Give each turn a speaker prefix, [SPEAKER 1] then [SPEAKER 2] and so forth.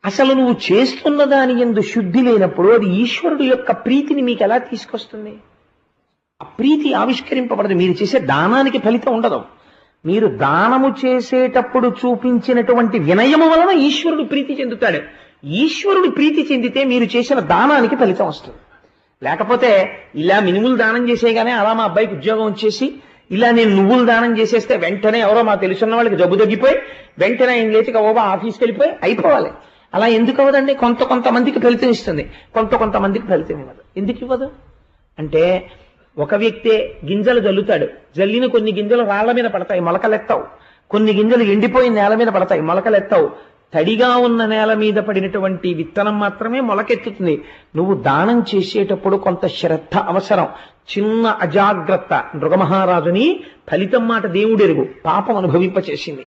[SPEAKER 1] అసలు నువ్వు చేస్తున్న దాని యందు శుద్ధి లేనప్పుడు అది ఈశ్వరుడు యొక్క ప్రీతిని మీకు ఎలా తీసుకొస్తుంది? ఆ ప్రీతి ఆవిష్కరింపబడదు. మీరు చేసే దానానికి ఫలితం ఉండదు. మీరు దానము చేసేటప్పుడు చూపించినటువంటి వినయము వలన ఈశ్వరుడు ప్రీతి చెందుతాడు. ఈశ్వరుడు ప్రీతి చెందితే మీరు చేసిన దానానికి ఫలితం వస్తుంది. లేకపోతే ఇలా మినుములు దానం చేసేగానే అలా మా అబ్బాయికి ఉద్యోగం వచ్చేసి, ఇలా నేను నువ్వులు దానం చేసేస్తే వెంటనే ఎవరో మాకు తెలుసున్న వాళ్ళకి జబ్బు తగ్గిపోయి వెంటనే ఆయన లేచి ఓబా ఆఫీస్కి వెళ్ళిపోయి అయిపోవాలి. అలా ఎందుకు అవ్వదండి? కొంతమందికి ఫలితం ఇస్తుంది, కొంతమందికి ఫలితం ఇవ్వదు. ఎందుకు ఇవ్వదు అంటే, ఒక వ్యక్తే గింజలు జల్లుతాడు, జల్లిన కొన్ని గింజలు రాళ్ల మీద పడతాయి, మొలకలెత్తావు. కొన్ని గింజలు ఎండిపోయిన నేల మీద పడతాయి, మొలకలెత్తావు. తడిగా ఉన్న నేల మీద పడినటువంటి విత్తనం మాత్రమే మొలకెత్తుతుంది. నువ్వు దానం చేసేటప్పుడు కొంత శ్రద్ధ అవసరం. చిన్న అజాగ్రత్త మృగమహారాజుని ఫలితం మాట దేవుడెరుగు పాపం అనుభవింపచేసింది.